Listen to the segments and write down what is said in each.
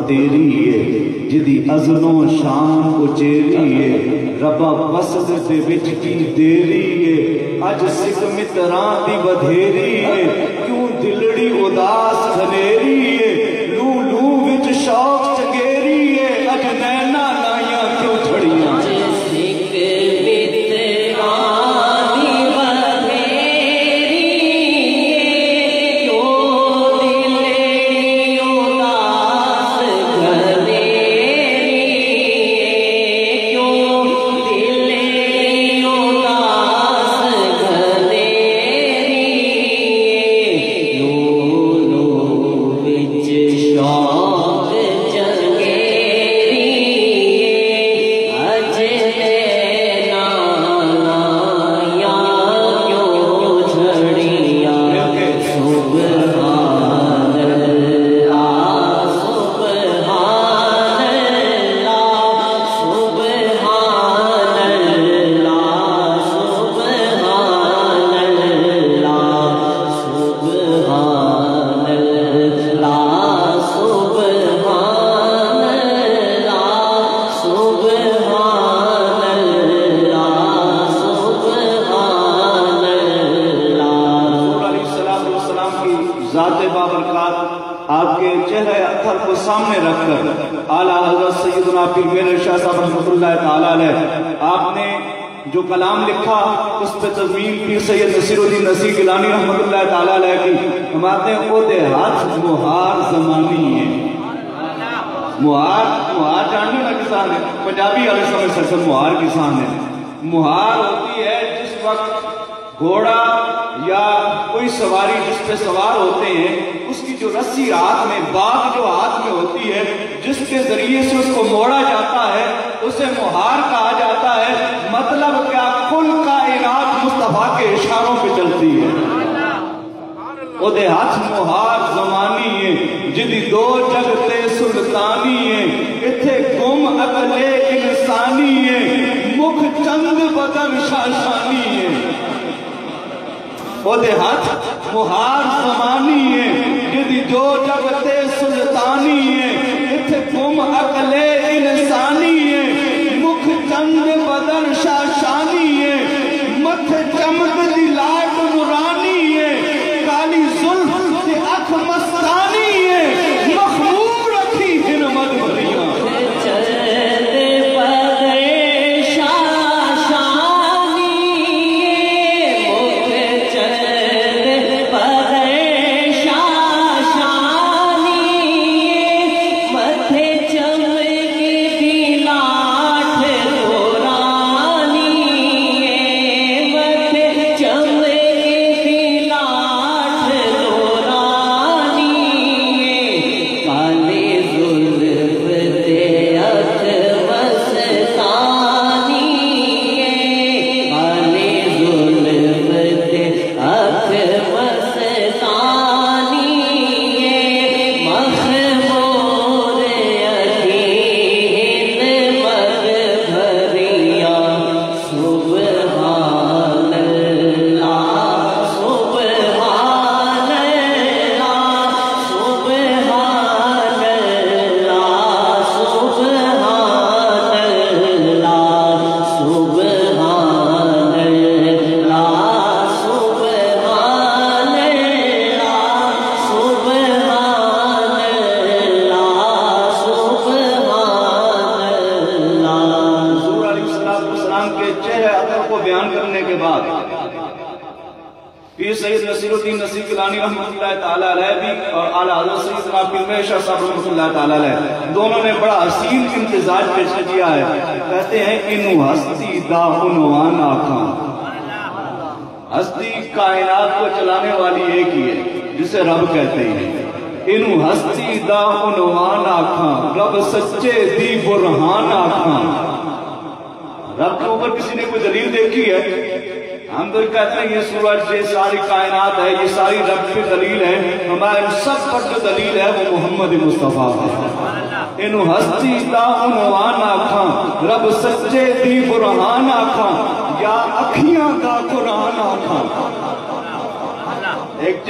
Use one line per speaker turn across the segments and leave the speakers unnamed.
تیری ہے جدی ازلوں شان اچیری ہے ربا وسط دے وچ کی دیری ہے اج سکھ متراں دی بدھیری ہے کیوں دلڑی اداس گھنیری ہے لو لو وچ شوق چنگیری ہے اج نینا لائیاں کیوں چھڑیاں ذات بابرکات آپ کے چہرہ اطہر کو سامنے رکھ کر اعلیٰ حضرت سیدنا پیر میرے شاہ صاحب رحمۃ اللہ تعالیٰ علیہ آپ نے جو کلام لکھا اس پہ تضمین پیر سید نصیر الدین نصیر گیلانی رحمۃ اللہ تعالیٰ علیہ کی ہمارے او دیہات مہار زمانی ہے مہار جاننے نا کسان ہے پنجابی والے سمجھ سکتے مہار کسان ہے مہار ہوتی ہے جس وقت گھوڑا یا کوئی سواری جس پہ سوار ہوتے ہیں اس کی جو رسی ہاتھ میں باغ جو ہاتھ میں ہوتی ہے جس کے ذریعے سے اس کو موڑا جاتا ہے اسے مہار کہا جاتا ہے مطلب کیا کل کائنات مصطفیٰ کے اشاروں پہ چلتی ہے او دے ہاتھ مہار زمانی ہے جدی دو جگتے سلطانی ہے اتھے گم اگلے انسانی ہے مکھ چند بدن شاشانی ہے او دے ہاتھ مہار زمانی ہے جدی دو جگتے سلطانی ہے اتھے گم اگلے انسانی ہے مکھ چند بدن شاشانی ہے متھ چمک دی لاٹ نورانی ہے کالی زلف دی اکھ مستانی ہے مخمور رکھی ہرمت بھریاں پیر سید نصیر الدین نصیر گیلانی رحمۃ اللہ تعالیٰ علیہ بھی اور اعلیٰ حضرت سیدنا پیر میرے شاہ صاحب رحمۃ اللہ تعالیٰ علیہ دونوں نے بڑا حسین امتزاج پیش کیا ہے کہتے ہیں انہوں ہستی دا عنوان آکھاں ہستی کائنات کو چلانے والی ایک ہی ہے جسے رب کہتے ہیں انہوں ہستی دا عنوان آکھاں رب سچے دی برہان آکھاں رب کے اوپر کسی نے کوئی دلیل دیکھی ہے ہم تو کہتے ہیں یہ سورج یہ ساری کائنات ہے یہ ساری رب کی دلیل ہے ہمارے سب پر جو دلیل ہے وہ محمد مصطفیٰ ہے انہوں ہستی دا عنوان آکھاں رب سچے دی برہان آکھاں یا اکھیاں دا قرآن آکھاں ایک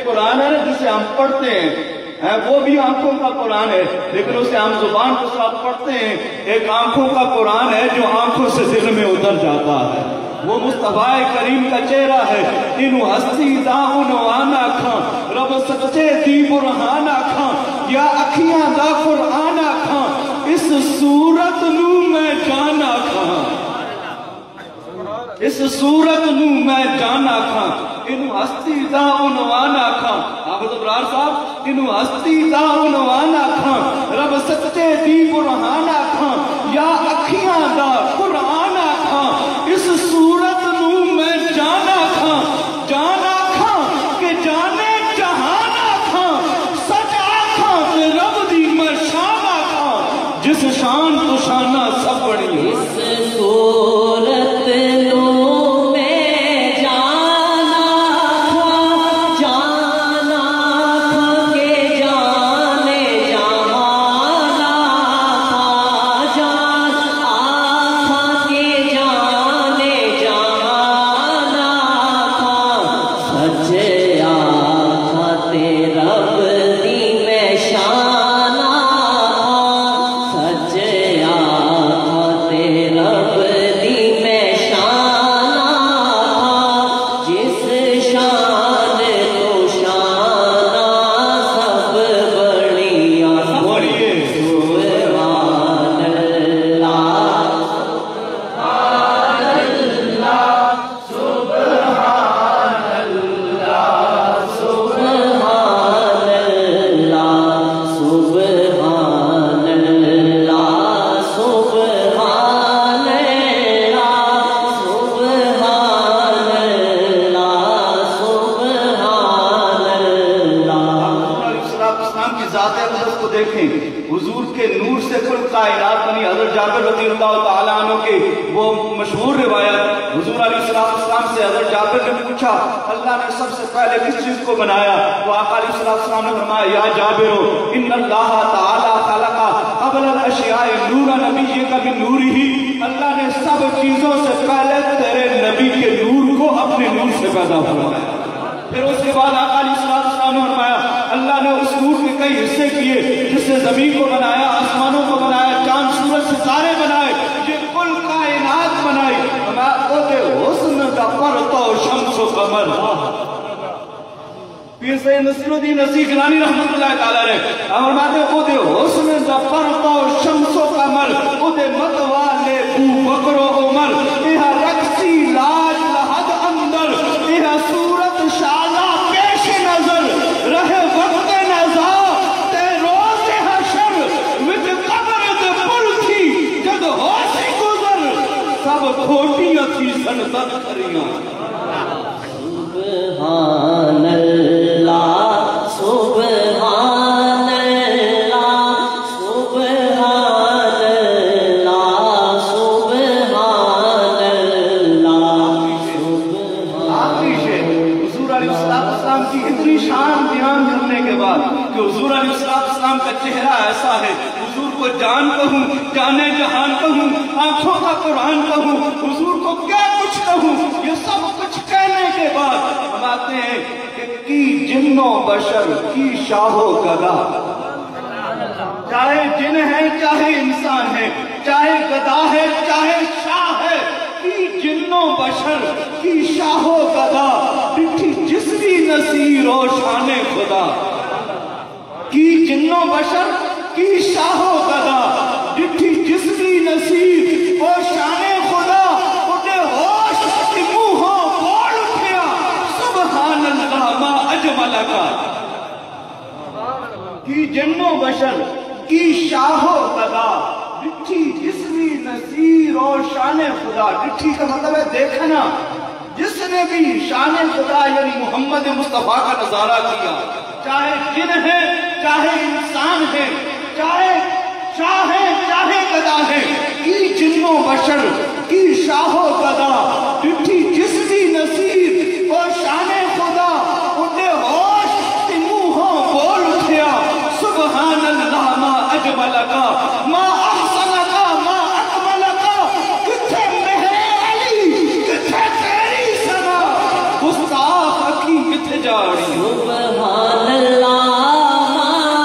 قرآن ہے جسے ہم پڑھتے ہیں وہ بھی آنکھوں کا قرآن ہے، لیکن اسے ہم زبان کے ساتھ پڑھتے ہیں. ایک آنکھوں کا قرآن ہے جو آنکھوں سے دل میں اتر جاتا ہے. وہ مصطفیٰ کریم کا چہرہ ہے. انو ہستی داؤن آنا کھاں رب سچے دی برہان کھاں یا اکھیاں دا قرآن کھاں اس صورت نو میں جانا کھاں، اس صورت نو میں جانا کھاں. انو ہستی دا عنوانا کھاں، حافظ ابرار صاحب، انو ہستی دا عنوانا کھاں رب سچے دی برہانا کھاں یا اکھیاں دا قرآن کھاں اس صورت نو میں جانا کھاں. جانا کھاں کہ جانے جہانا کھاں، سجا کھاں کہ رب دی میں شانہ کھاں جس شان تو شانہ سب بڑی ہے.
اس صورت نو
حضور کے نور سے کل کائنات بنی. حضرت جابر رضی اللہ تعالیٰ عنہ کے وہ مشہور روایت، حضور علیہ السلام سے حضرت جابر نے پوچھا اللہ نے سب سے پہلے کس چیز کو بنایا؟ تو آقا علیہ السلام نے فرمایا یا جابر ان اللہ تعالیٰ خلق قبل الاشیاء نور نبیک من نورہ، اللہ نے سب چیزوں سے پہلے تیرے نبی کے نور کو اپنے نور سے پیدا فرمایا. پھر اس کے بعد آقا علیہ السلام نے فرمایا اللہ نے اس نور کے کئی حصے کیے جس سے زمین کو بنایا، آسمانوں کو بنایا، چاند سورج ستارے بنائے، یہ کل کائنات بنائی. حسن دا پرتو شمس و قمر. پیر سید نصیر الدین نصیر گیلانی رحمت اللہ تعالیٰ نے فرماتے او دے حسن دا پرتو شمس و قمر او دے متوالے بو بکر و عمر یہ رقصی لاج لحد اندر یہ صورت شالا پیش نظر رہے وقت نظر تے روز حشر وچ قبر دے پل تھی جد ہوشی گزر سب کھوٹیاں تھی سنتت کریاں.
سبحان اللہ سبحان اللہ سبحان اللہ سبحان اللہ.
آخری شیء حضور علیہ السلام کی اتنی شان بیان کرنے کے بعد کہ حضور علیہ السلام کا چہرہ ایسا ہے، حضور کو جان کہوں، جانے جہان کہوں، آنکھوں کا قرآن کہوں، حضور کو کیا کچھ کہوں، یہ سب کچھ کہنے کے بعد ہم آتے ہیں کہ کی جن و بشر کی شاہ و گدا، چاہے جن ہے چاہے انسان ہے، چاہے گدا ہے چاہے شاہ ہے، کی جن و بشر کی شاہ و گدا ڈٹھی جسمی نصیر و شان خدا. کی جن و بشر کی شاہ و گدا ڈٹھی جسمی نصیر و شان خدا اٹھے ہوش کی منہوں بول اٹھیا سبحان اللہ ما اجمل کا. کی جن و بشر کی شاہ و گدا ڈٹھی جسمی نصیر اور شان خدا. ڈٹھی کا مطلب ہے دیکھنا. جس نے بھی شان خدا یعنی محمد مصطفیٰ کا نظارہ کیا، چاہے جن ہے چاہے انسان ہے، چاہے شاہ ہے چاہے گدا ہے، کی جن و بشر کی شاہ و گدا ڈٹھی جسمی نصیر اور شان خدا اٹھے ہوش کی منہوں بول اٹھیا سبحان اللہ ما اجمل کا ما احسن کا ما اکمل کا. کتھے مہر علی کتھے تیری سنا گستاخ کی کتھے جاڑی.
سبحان اللہ ما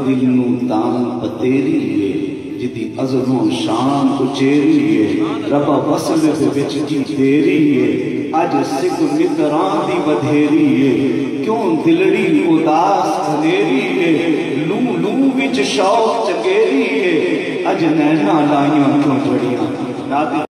دل نو تان پتیری ہے جدی عظم و شان اچیری ہے ربا وصل دے وچ جی تیری ہے اج سکھ متران دی بدھیری ہے کیوں دلڑی اداس کھلیری ہے لوں لوں وچ شوق چکیری ہے اج نینا لائیاں کیوں جڑیاں